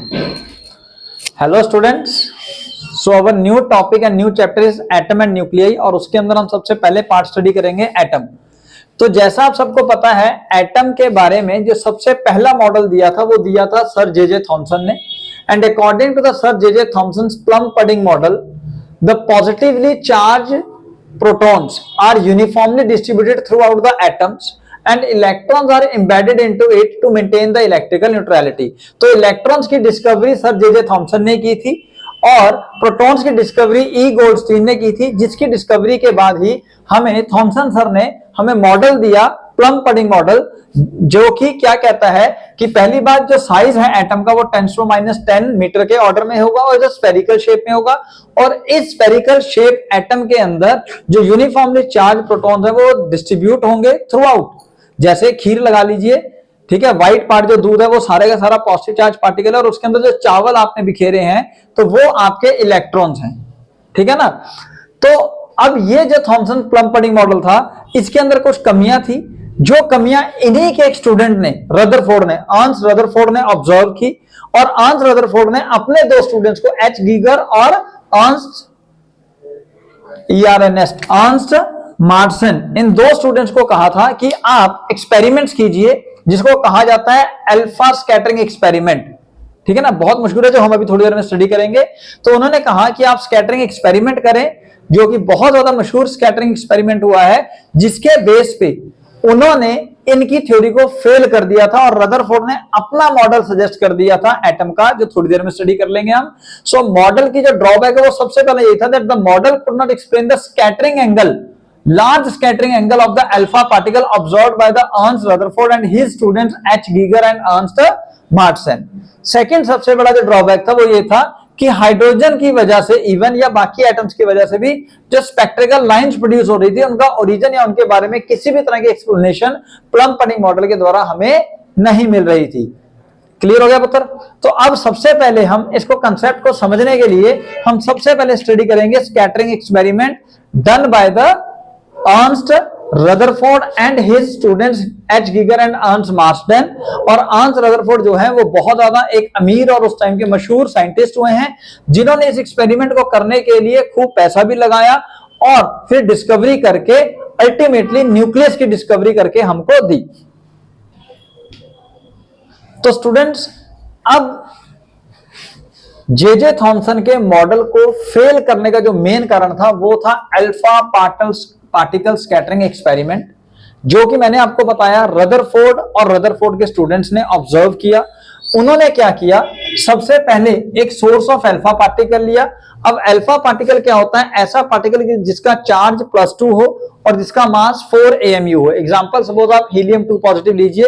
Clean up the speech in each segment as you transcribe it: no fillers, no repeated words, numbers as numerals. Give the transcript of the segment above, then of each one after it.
Hello students, so our new topic and new chapter is atom and nuclei और उसके अंदर हम सबसे पहले पार्ट स्टडी करेंगे एटम। तो जैसा आप सबको पता है, एटम के बारे में जो सबसे पहला मॉडल दिया था वो दिया था सर जे थॉमसन ने। And according to the sir J Thomson plum pudding model, the positively charge protons are uniformly distributed throughout the atoms and electrons are embedded into it to maintain the electrical neutrality। तो electrons की discovery sir J Thomson ने की थी और protons की discovery ई Goldstein ने की थी, जिसकी डिस्कवरी के बाद ही हमें थॉमसन सर ने हमें मॉडल दिया प्लम पडिंग मॉडल, जो कि क्या कहता है कि पहली बात जो साइज है एटम का वो 10⁻⁻10 मीटर के ऑर्डर में होगा और जो स्फेरिकल शेप में होगा। और इस स्फेरिकल शेप एटम के अंदर जो यूनिफॉर्मली चार्ज प्रोटॉन्स है वो डिस्ट्रीब्यूट होंगे थ्रू आउट। जैसे खीर लगा लीजिए, ठीक है, व्हाइट पार्ट जो दूध है वो सारे का सारा पॉजिटिव चार्ज पार्टिकल है और उसके अंदर जो चावल आपने बिखेरे हैं तो वो आपके इलेक्ट्रॉन्स हैं, ठीक है ना। तो अब ये जो थॉमसन प्लम पडिंग मॉडल था, इसके अंदर कुछ कमियां थी, जो कमियां इन्हीं के एक स्टूडेंट ने अर्न्स्ट रदरफोर्ड ने ऑब्जर्व की और अर्न्स्ट रदरफोर्ड ने अपने दो स्टूडेंट्स को एच गीगर और अर्न्स्ट मार्टसन, इन दो स्टूडेंट्स को कहा था कि आप एक्सपेरिमेंट्स कीजिए जिसको कहा जाता है अल्फा स्कैटरिंग एक्सपेरिमेंट, ठीक है ना, बहुत मशहूर है, जो हम अभी थोड़ी देर में स्टडी करेंगे। तो उन्होंने कहा कि आप स्कैटरिंग एक्सपेरिमेंट करें, जो कि बहुत ज्यादा मशहूर स्कैटरिंग एक्सपेरिमेंट हुआ है, जिसके बेस पे उन्होंने इनकी थ्योरी को फेल कर दिया था और रदरफोर्ड ने अपना मॉडल सजेस्ट कर दिया था एटम का, जो थोड़ी देर में स्टडी कर लेंगे हम। सो मॉडल की जो ड्रॉबैक है वो सबसे पहले यही था that the model could not explain the scattering angle, large scattering angle of the alpha particle observed by the Ernst Rutherford and his students H. Giger and Ernst Martson। Second सबसे बड़ा जो drawback था वो ये था कि hydrogen की वजह से इवन या बाकी एटम्स की वजह से भी जो स्पेक्ट्रिकल लाइंस प्रोड्यूस हो रही थी, उनका ओरिजिन या उनके बारे में किसी भी तरह की एक्सप्लेनेशन प्लम पडिंग मॉडल के द्वारा हमें नहीं मिल रही थी। क्लियर हो गया पुत्र? तो अब सबसे पहले हम इसको कंसेप्ट को समझने के लिए हम सबसे पहले स्टडी करेंगे scattering experiment done by the Ernst Rutherford and his students H. Giger and Ernst Marsden। और Ernst Rutherford जो है वो बहुत ज्यादा एक अमीर और उस टाइम के मशहूर साइंटिस्ट हुए हैं, जिन्होंने इस एक्सपेरिमेंट को करने के लिए खूब पैसा भी लगाया और फिर डिस्कवरी करके अल्टीमेटली न्यूक्लियस की डिस्कवरी करके हमको दी। तो स्टूडेंट्स, अब जे थॉमसन के मॉडल को फेल करने का जो मेन कारण था वो था अल्फा पार्टिकल स्कैटरिंग एक्सपेरिमेंट, जो कि मैंने आपको बताया रदरफोर्ड और रदरफोर्ड के स्टूडेंट्स ने ऑब्जर्व किया। उन्होंने क्या किया, सबसे पहले एक सोर्स ऑफ अल्फा पार्टिकल लिया। अब अल्फा पार्टिकल क्या होता है, ऐसा पार्टिकल जिसका चार्ज +2 हो और जिसका मास 4 AMU हो। एग्जांपल सपोज आप हीलियम 2 पॉजिटिव लीजिए,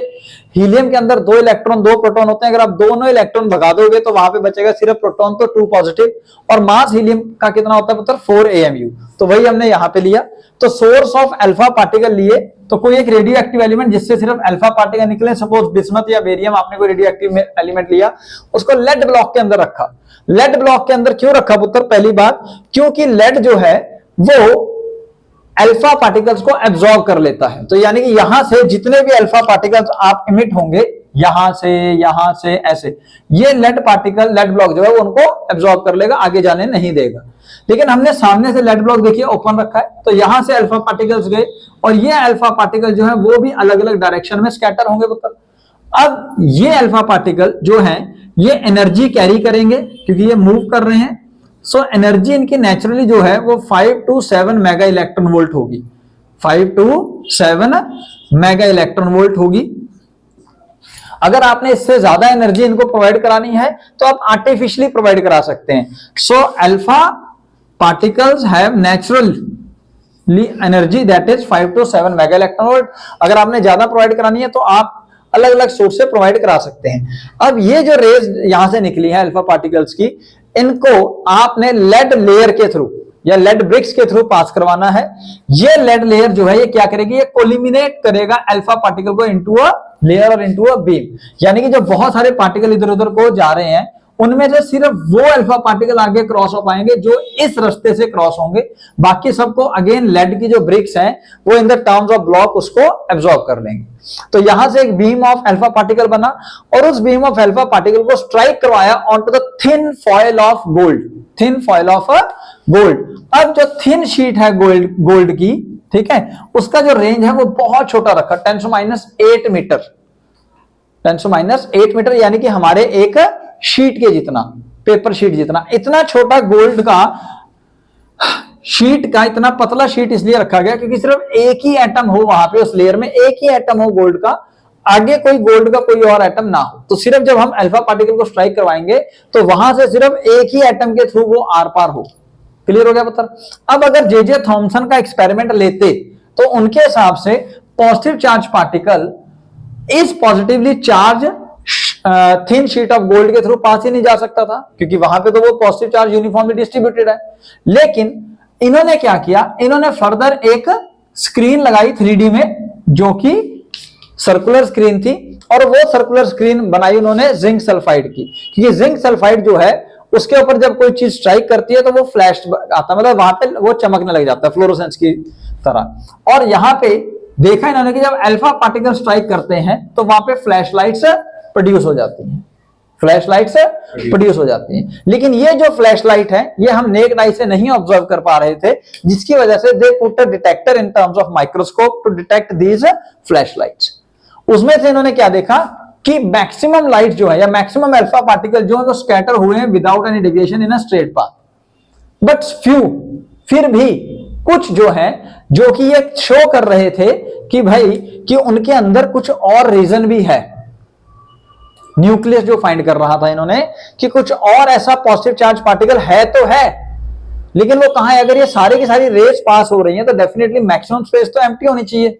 हीलियम के अंदर 2 इलेक्ट्रॉन 2 प्रोटॉन होते हैं, अगर आप दोनों इलेक्ट्रॉन भगा दोगे तो वहां पे बचेगा सिर्फ प्रोटॉन, तो 2 पॉजिटिव, और मास हीलियम का कितना होता है पुत्र, 4 AMU। तो वही हमने यहां पे लिया। तो सोर्स ऑफ अल्फा पार्टिकल लिए, तो कोई एक रेडियो एक्टिव एलिमेंट जिससे सिर्फ अल्फा पार्टिकल निकले, सपोज बिस्मथ या बेरियम, आपने कोई रेडियो एक्टिव एलिमेंट लिया, उसको लेड ब्लॉक के अंदर रखा। लेड ब्लॉक के अंदर क्यों रखा पुत्र? पहली बात, क्योंकि लेड जो है वो अल्फा पार्टिकल्स को एब्जॉर्ब कर लेता है। तो यानी कि यहां से जितने भी अल्फा पार्टिकल्स आप इमिट होंगे, यहां से ऐसे, ये लेड पार्टिकल, लेड ब्लॉक जो है वो उनको एब्जॉर्ब कर लेगा, आगे जाने नहीं देगा। लेकिन हमने सामने से लेड ब्लॉक देखिए ओपन रखा है, तो यहां से अल्फा पार्टिकल्स गए और ये अल्फा पार्टिकल जो है वो भी अलग अलग डायरेक्शन में स्कैटर होंगे पुत्र। अब ये अल्फा पार्टिकल जो है ये एनर्जी कैरी करेंगे क्योंकि ये मूव कर रहे हैं। सो एनर्जी इनकी नेचुरली जो है वो 5 to 7 मेगा इलेक्ट्रॉन वोल्ट होगी, 5 to 7 मेगा इलेक्ट्रॉन वोल्ट होगी। अगर आपने इससे ज्यादा एनर्जी इनको प्रोवाइड करानी है तो आप आर्टिफिशियली प्रोवाइड करा सकते हैं। So alpha particles have naturally energy that is 5 to 7 mega electron volt. अगर आपने ज्यादा प्रोवाइड करानी है तो आप अलग अलग सोर्स से प्रोवाइड करा सकते हैं। अब ये जो रेज यहां से निकली है अल्फा पार्टिकल्स की, इनको आपने लेड लेयर के थ्रू या लेड ब्रिक्स के थ्रू पास करवाना है। ये लेड लेयर जो है ये क्या करेगी, ये कोलिमिनेट करेगा अल्फा पार्टिकल को इनटू अ लेयर और इनटू अ बीम। यानी कि जो बहुत सारे पार्टिकल इधर उधर को जा रहे हैं उनमें से सिर्फ वो अल्फा पार्टिकल आगे क्रॉस हो पाएंगे जो इस रास्ते से क्रॉस होंगे, बाकी सबको अगेन लेड की जो ब्रिक्स हैं वो in the terms of block उसको एब्जॉर्ब कर लेंगे। तो यहां से एक बीम ऑफ अल्फा पार्टिकल बना और उस बीम ऑफ अल्फा पार्टिकल को स्ट्राइक करवाया on to the thin foil of gold, thin foil of gold. अब जो थिन शीट है गोल्ड की, ठीक है, उसका जो रेंज है वो बहुत छोटा रखा, 10⁻8 मीटर, 10⁻8 मीटर, यानी कि हमारे एक शीट के जितना, पेपर शीट जितना। इतना छोटा गोल्ड का शीट का इतना पतला शीट इसलिए रखा गया क्योंकि सिर्फ एक ही एटम हो वहां पे, उस लेयर में एक ही एटम हो गोल्ड का, आगे कोई गोल्ड का कोई और एटम ना हो। तो सिर्फ जब हम अल्फा पार्टिकल को स्ट्राइक करवाएंगे तो वहां से सिर्फ एक ही एटम के थ्रू वो आर पार हो। क्लियर हो गया पत्थर? अब अगर जे थॉमसन का एक्सपेरिमेंट लेते तो उनके हिसाब से पॉजिटिव चार्ज पार्टिकल इस positively charge thin sheet of gold के थ्रू पास ही नहीं जा सकता था क्योंकि वहां पे तो वो पॉजिटिव चार्ज यूनिफॉर्मली डिस्ट्रीब्यूटेड है। लेकिन इन्होंने क्या किया, इन्होंने फर्दर एक स्क्रीन लगाई 3D में जो कि सर्कुलर स्क्रीन थी, और वो सर्कुलर स्क्रीन बनाई उन्होंने जिंक सल्फाइड की, क्योंकि जिंक सल्फाइड जो है उसके ऊपर जब कोई चीज स्ट्राइक करती है तो वो फ्लैश आता है, मतलब वहां पे वो चमकने लग जाता है फ्लोरोसेंस की तरह। और यहां पे देखा इन्होंने कि जब अल्फा पार्टिकल स्ट्राइक करते हैं तो वहां पे फ्लैश लाइट्स प्रोड्यूस हो जाती हैं, फ्लैश लाइट्स प्रोड्यूस हो जाती हैं। लेकिन ये जो फ्लैश लाइट है ये हम नेक्ड आई से नहीं ऑब्जर्व कर पा रहे थे, जिसकी वजह से they put a detector in terms of microscope to detect these flash lights. उसमें से इन्होंने क्या देखा कि मैक्सिमम लाइट जो है या मैक्सिमम अल्फा पार्टिकल जो है वो स्कैटर हुए हैं without any deviation in a straight path, but few, फिर भी कुछ जो है जो कि ये शो कर रहे थे कि भाई कि उनके अंदर कुछ और रीजन भी है। न्यूक्लियस जो फाइंड कर रहा था इन्होंने कि कुछ और ऐसा पॉजिटिव चार्ज पार्टिकल है तो है, लेकिन वो कहां है? अगर ये सारी की सारी रेस पास हो रही हैं तो डेफिनेटली मैक्सिमम स्पेस तो एम्प्टी होनी चाहिए,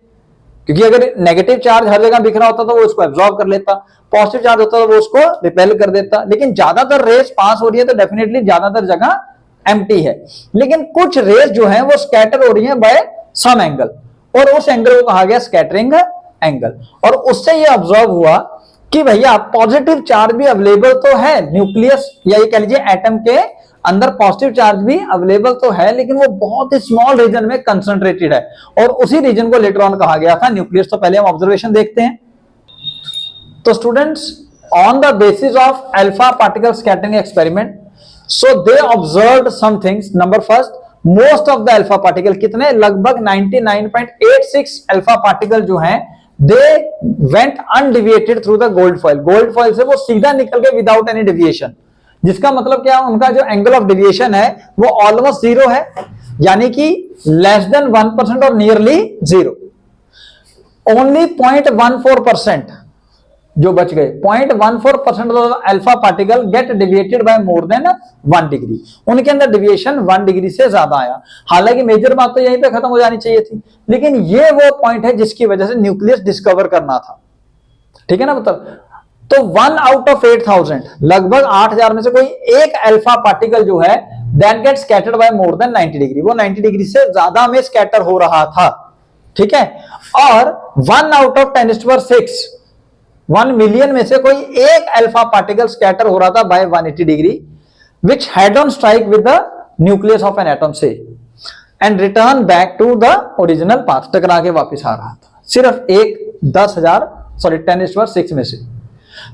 क्योंकि अगर नेगेटिव चार्ज हर जगह बिखरा होता तो वो उसको एब्जॉर्ब कर लेता, पॉजिटिव चार्ज होता तो वो उसको रिपेल कर देता। लेकिन ज्यादातर रेस पास हो रही है तो डेफिनेटली ज्यादातर जगह एम्प्टी है, लेकिन कुछ रेस जो है वो स्कैटर हो रही है बाय सम एंगल, और उस एंगल को कहा गया स्कैटरिंग एंगल। और उससे ये ऑब्जर्व हुआ कि भैया पॉजिटिव चार्ज भी अवेलेबल तो है न्यूक्लियस या ये कह लीजिए एटम के अंदर, पॉजिटिव चार्ज भी अवेलेबल तो है, लेकिन वो बहुत ही स्मॉल रीजन में कंसंट्रेटेड है, और उसी रीजन को लेटर ऑन कहा गया था न्यूक्लियस। तो पहले हम ऑब्जर्वेशन देखते हैं। तो students, on the basis of alpha particle scattering experiment, so they observed some things. Number first, most of the alpha particle, कितने? लगभग 99.86 अल्फा पार्टिकल जो हैं they went undeviated through the gold foil. Gold foil से वो सीधा निकल गए without any deviation, जिसका मतलब क्या, उनका जो एंगल ऑफ डेविएशन है वो ऑलमोस्ट जीरो है, यानी कि लेस देन 1% और नियरली जीरो। ओनली 0.14% जो बच गए, 0.14% of alpha particle get deviated by more than 1 degree. उनके अंदर डेविएशन 1 डिग्री से ज्यादा आया। हालांकि मेजर बात तो यहीं पे खत्म हो जानी चाहिए थी, लेकिन ये वो पॉइंट है जिसकी वजह से न्यूक्लियस डिस्कवर करना था। ठीक है ना? मतलब तो 1 आउट ऑफ 8000, लगभग 8000 में से कोई एक अल्फा पार्टिकल जो है that get scattered by more than 90 degree, वो 90 डिग्री से ज्यादा में स्कैटर हो रहा था। ठीक है? और 1 आउट ऑफ 10⁶, 1 मिलियन में से कोई एक अल्फा पार्टिकल स्कैटर हो रहा था by 180 degree, which head on strike with the nucleus of an atom से and return back to the original path, टकरा के वापस आ रहा था। सिर्फ एक 10⁻6 में से।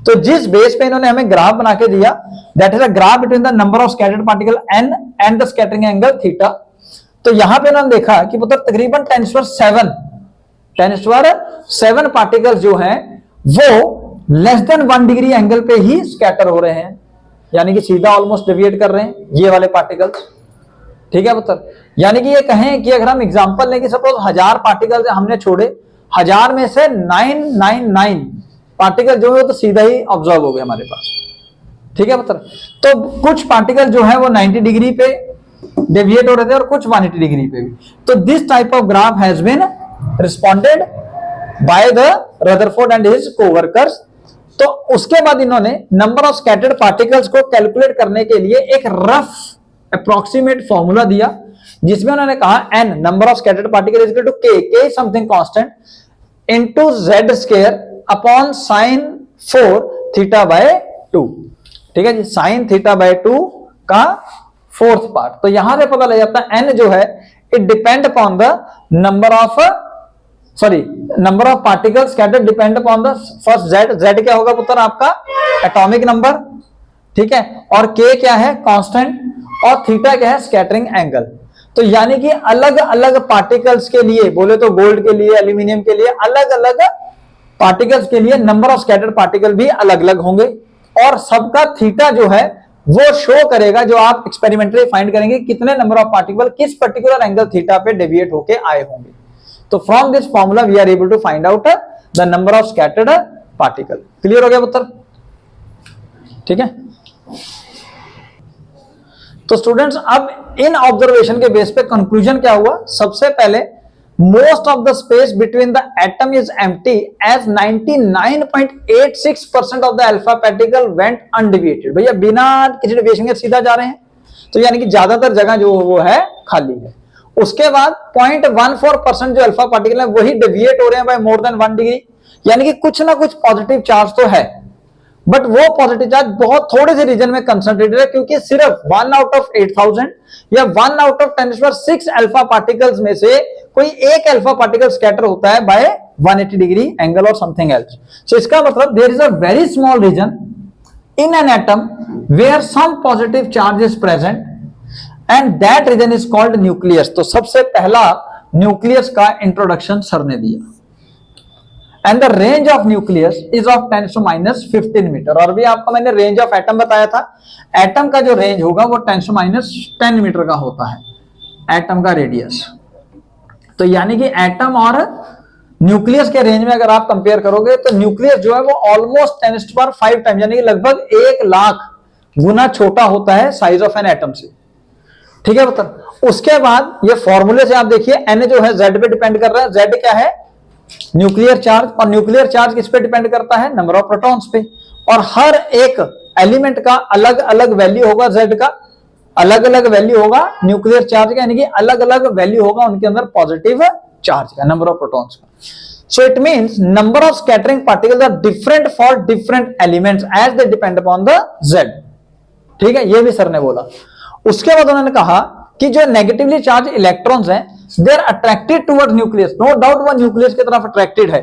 तो जिस बेस पे इन्होंने हमें ग्राफ बना के दिया, that is a graph between the number of scattered particle n and the scattering angle theta. तो यहां पे इन्होंने देखा कि मतलब तकरीबन 10⁻7 पार्टिकल्स जो हैं वो लेस देन 1 डिग्री एंगल पे ही स्कैटर हो रहे हैं, यानी कि सीधा ऑलमोस्ट डेविएट कर रहे हैं ये वाले पार्टिकल्स। ठीक है मतलब, यानी कि ये कहें कि अगर हम एग्जांपल लें कि सपोज 1000 पार्टिकल्स हमने छोड़े, 1000 में से 999 पार्टिकल जो है तो सीधा ही ऑब्जर्व हो गए हमारे पास। ठीक है मतलब, तो कुछ पार्टिकल जो है वो 90 डिग्री पे डेविएट हो रहे थे और कुछ 180 डिग्री पे भी। तो this type of graph has been responded by the Rutherford and his coworkers. तो उसके बाद इन्होंने नंबर ऑफ स्कैटर्ड पार्टिकल्स को कैलकुलेट करने के लिए एक रफ अप्रोक्सीमेट फॉर्मूला दिया, जिसमें उन्होंने कहा n number of scattered particle is equal to k something constant into z square upon sin 4 theta by 2। ठीक है जी, साइन थीटा बाय 2 का फोर्थ पार्ट। तो यहां से पता लग जाता है n जो है it depend upon the number of particles scattered depend upon the first z क्या होगा पुत्र आपका एटॉमिक नंबर, ठीक है, और k क्या है कांस्टेंट, और थीटा क्या है स्कैटरिंग एंगल। तो यानी कि अलग अलग पार्टिकल्स के लिए, बोले तो गोल्ड के लिए, एल्यूमिनियम के लिए, अलग अलग पार्टिकल्स के लिए नंबर ऑफ स्कैटर्ड पार्टिकल भी अलग अलग होंगे, और सबका थीटा जो है वो शो करेगा, जो आप एक्सपेरिमेंटली फाइंड करेंगे कितने नंबर ऑफ पार्टिकल किस पर्टिकुलर एंगल थीटा पे डेविएट होके आए होंगे। तो from this formula we are able to find out the number of scattered particle. Clear हो गया पुत्र? ठीक है। तो स्टूडेंट्स अब इन ऑब्जर्वेशन के बेस पे कंक्लूजन क्या हुआ? सबसे पहले most of the space between the atom is empty as 99.86% of the alpha particle went undeviated। भैया बिना किसी डेविएशन के सीधा जा रहे हैं, तो यानी कि ज्यादातर जगह जो वो है खाली है। उसके बाद 0.14% जो अल्फा पार्टिकल है वही डेविएट हो रहे हैं बाय मोर देन 1 डिग्री, यानी कि कुछ ना कुछ पॉजिटिव चार्ज तो है, बट वो पॉजिटिव चार्ज बहुत थोड़े से रीजन में कंसंट्रेटेड है, क्योंकि सिर्फ 1 आउट ऑफ 8000 या 1 आउट ऑफ 10⁶ अल्फा पार्टिकल्स में से कोई एक अल्फा पार्टिकल स्कैटर होता है बाय 180 डिग्री एंगल और समथिंग एल्स। सो इसका मतलब there is a very small region in an atom where some positive charge is present and that region is called nucleus. तो सबसे पहला न्यूक्लियस का introduction sir ने दिया। And the range of nucleus is of 10⁻15 metre. और भी आपको मैंने रेंज ऑफ एटम बताया था, एटम का जो रेंज होगा वो 10⁻10 मीटर का होता है, एटम का रेडियस। तो यानी कि एटम और न्यूक्लियस के रेंज में अगर आप कंपेयर करोगे तो न्यूक्लियस जो है वो ऑलमोस्ट 10⁵ टाइम यानी कि लगभग 1 लाख गुना छोटा होता है साइज ऑफ एन एटम से। ठीक है पुत्र? उसके बाद ये फॉर्मूले से आप देखिए n जो है z पे डिपेंड कर रहा है। z क्या है? न्यूक्लियर चार्ज, और न्यूक्लियर चार्ज किस पे डिपेंड करता है? नंबर ऑफ प्रोटॉन्स पे। और हर एक एलिमेंट का अलग अलग वैल्यू होगा, z का अलग अलग वैल्यू होगा, न्यूक्लियर चार्ज का यानी कि अलग अलग वैल्यू होगा उनके अंदर पॉजिटिव चार्ज का, नंबर ऑफ प्रोटॉन्स का। So it means number of scattering particles are different for different elements as they depend upon the z। ठीक है, ये भी सर ने बोला। उसके बाद उन्होंने कहा कि जो नेगेटिवली चार्ज इलेक्ट्रॉन्स हैं they are attracted towards nucleus, no doubt वो न्यूक्लियस की तरफ अट्रैक्टेड है,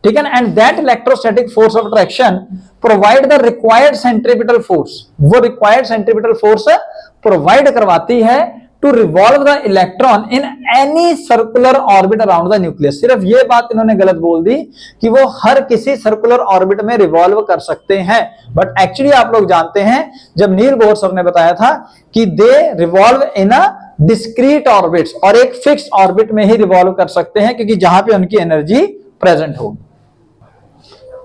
ठीक है ना, and that electrostatic force of attraction provide the required centripetal force. वो रिक्वायर्ड सेंट्रीपिटल फोर्स प्रोवाइड करवाती है to revolve the electron in any circular orbit around the nucleus. सिर्फ ये बात इन्होंने गलत बोल दी कि वो हर किसी सर्कुलर ऑर्बिट में रिवॉल्व कर सकते हैं, बट एक्चुअली आप लोग जानते हैं जब नील बोर सर ने बताया था कि दे revolve in a discrete orbits, और एक फिक्स ऑर्बिट में ही रिवॉल्व कर सकते हैं क्योंकि जहां पे उनकी एनर्जी प्रेजेंट होगी।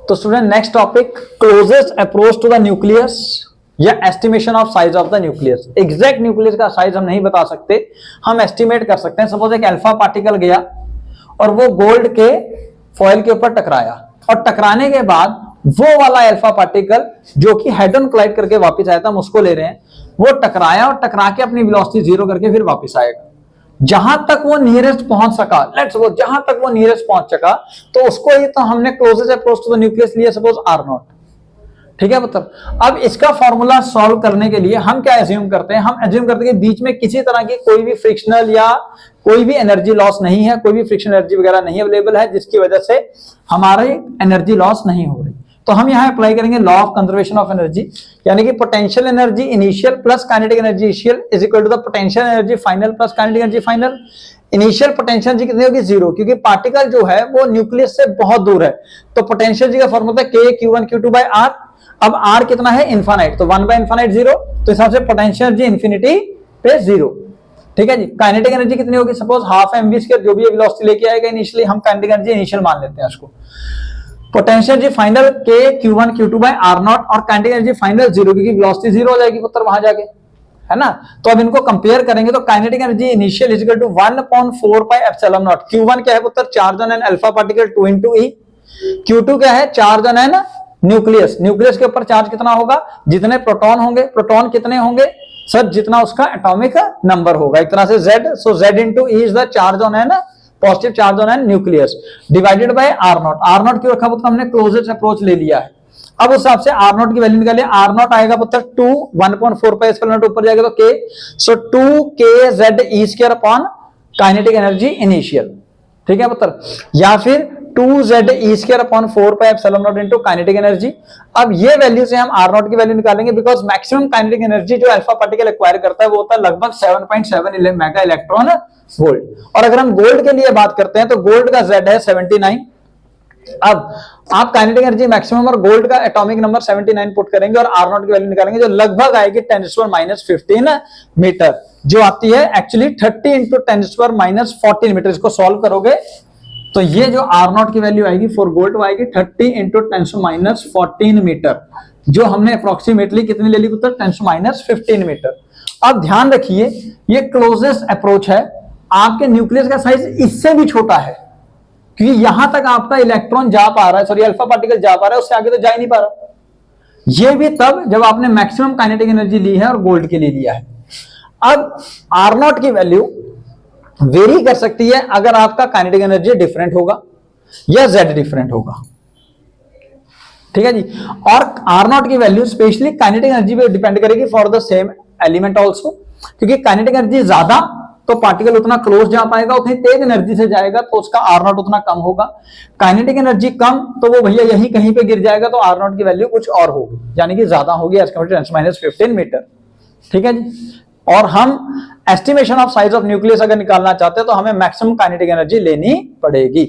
तो student next topic, closest approach to the nucleus या estimation of size of the nucleus. Exact nucleus का साइज हम नहीं बता सकते, हम एस्टिमेट कर सकते हैं। सपोज एक अल्फा पार्टिकल गया और वो गोल्ड के फॉयल के ऊपर टकराया, और टकराने के बाद वो वाला अल्फा पार्टिकल जो कि हेड ऑन कोलाइड करके वापस आया था, हम उसको ले रहे हैं, वो टकराया और टकरा के अपनी वेलोसिटी 0 करके फिर वापस आएगा। जहां तक वो नियरेस्ट पहुंच सका, लेट्स सपोज जहां तक वो नियरेस्ट पहुंच सका, तो उसको ही तो हमने closest approach to the nucleus लिया, सपोज r0। ठीक है मतलब, अब इसका फॉर्मूला सॉल्व करने के लिए हम क्या एज्यूम करते हैं? हम एज्यूम करते हैं कि बीच में किसी तरह की कोई भी फ्रिक्शनल या कोई भी एनर्जी लॉस नहीं है, कोई भी फ्रिक्शनल एनर्जी वगैरह नहीं अवेलेबल है, जिसकी वजह से हमारी एनर्जी लॉस नहीं हो रही। तो हम यहां अप्लाई करेंगे law of conservation of energy, यानी कि potential energy initial plus kinetic energy initial is equal to the potential energy final plus kinetic energy final. Initial potential energy कितनी होगी? 0, क्योंकि पार्टिकल जो है वो न्यूक्लियस से बहुत दूर है। तो पोटेंशियल एनर्जी का formula k q1 q2 by r। अब r कितना है? इनफाइनाइट, तो 1 by इनफाइनाइट 0, तो इस हिसाब से पोटेंशियल एनर्जी इंफिनिटी पे 0। ठीक है जी। काइनेटिक एनर्जी कितनी होगी? सपोज हाफ mv² जो भी वेलोसिटी लेके आएगा इनिशियली, हम काइनेटिक एनर्जी इनिशियल मान लेते हैं उसको। Potential energy final k q1 q2 by r0, और काइनेटिक एनर्जी फाइनल 0, क्योंकि वेलोसिटी 0 हो जाएगी पुत्र वहां जाके, है ना। तो अब इनको कंपेयर करेंगे तो kinetic energy initial is equal to 1/4 pi epsilon naught. q1 क्या है पुत्र? Charge on an alpha particle 2 into e। q2 क्या है? Charge on an nucleus. Nucleus के ऊपर चार्ज कितना होगा? जितने प्रोटॉन होंगे। प्रोटॉन कितने होंगे सर? जितना उसका एटॉमिक नंबर होगा, एक तरह से z। So z into e is the charge on N positive charge on an nucleus divided by r0। r0 क्यों रखा पुत्र? हमने क्लोजेस्ट अप्रोच ले लिया है। अब उस हिसाब से आर नॉट की वैल्यू निकालिए, आर नॉट आएगा पुत्र 2, 1.4 पाई एप्सिलॉन नॉट ऊपर जाएगा तो के, सो 2kz² upon kinetic energy initial, ठीक है पुत्र, या फिर 2z² upon 4 pi epsilon not into kinetic energy. अब ये वैल्यू से हम आर नॉट की वैल्यू निकालेंगे, बिकॉज मैक्सिमम काइनेटिक एनर्जी जो अल्फा पार्टिकल एक्वायर करता है वो होता है लगभग 7.7 मेगा इलेक्ट्रॉन वोल्ट। और अगर हम गोल्ड के लिए बात करते हैं तो गोल्ड का Z है 79। अब आप काइनेटिक एनर्जी मैक्सिमम और गोल्ड का एटॉमिक नंबर 79 पुट करेंगे और आर नॉट की वैल्यू निकालेंगे जो लगभग आएगी 10⁻⁻15 मीटर, जो आती है एक्चुअली 30 इंटू 10⁻⁻14 मीटर। इसको सॉल्व करोगे तो ये जो आर नॉट की वैल्यू आएगी फॉर गोल्ड वो आएगी 30 इंटू 10⁻14 मीटर, जो हमने अप्रोक्सीमेटली कितनी ले ली पुत्र, 10⁻15 मीटर। अब ध्यान रखिए ये क्लोजेस्ट अप्रोच है, आपके न्यूक्लियस का साइज इससे भी छोटा है, क्योंकि यहां तक आपका इलेक्ट्रॉन जा पा रहा है, सॉरी अल्फा पार्टिकल जा पा रहा है, उससे आगे तो जा ही नहीं पा रहा। ये भी तब जब आपने मैक्सिमम काइनेटिक एनर्जी ली है और गोल्ड के लिए लिया है। अब आर नॉट की वैल्यू वेरी कर सकती है अगर आपका काइनेटिक एनर्जी डिफरेंट होगा या जेड डिफरेंट होगा, ठीक है जी। और आर नॉट की वैल्यू स्पेशली काइनेटिक एनर्जी पे डिपेंड करेगी for the same element also, क्योंकि काइनेटिक एनर्जी ज्यादा तो पार्टिकल उतना क्लोज जा पाएगा, उतनी तेज एनर्जी से जाएगा तो उसका आर नॉट उतना कम होगा। काइनेटिक एनर्जी कम तो वो भैया यहीं कहीं पे गिर जाएगा तो आर नॉट की वैल्यू कुछ और होगी, यानी कि ज्यादा होगी एज कम्पेयर टू 10⁻15 मीटर, ठीक है जी। और हम estimation of size of nucleus अगर निकालना चाहते हैं तो हमें मैक्सिमम काइनेटिक एनर्जी लेनी पड़ेगी।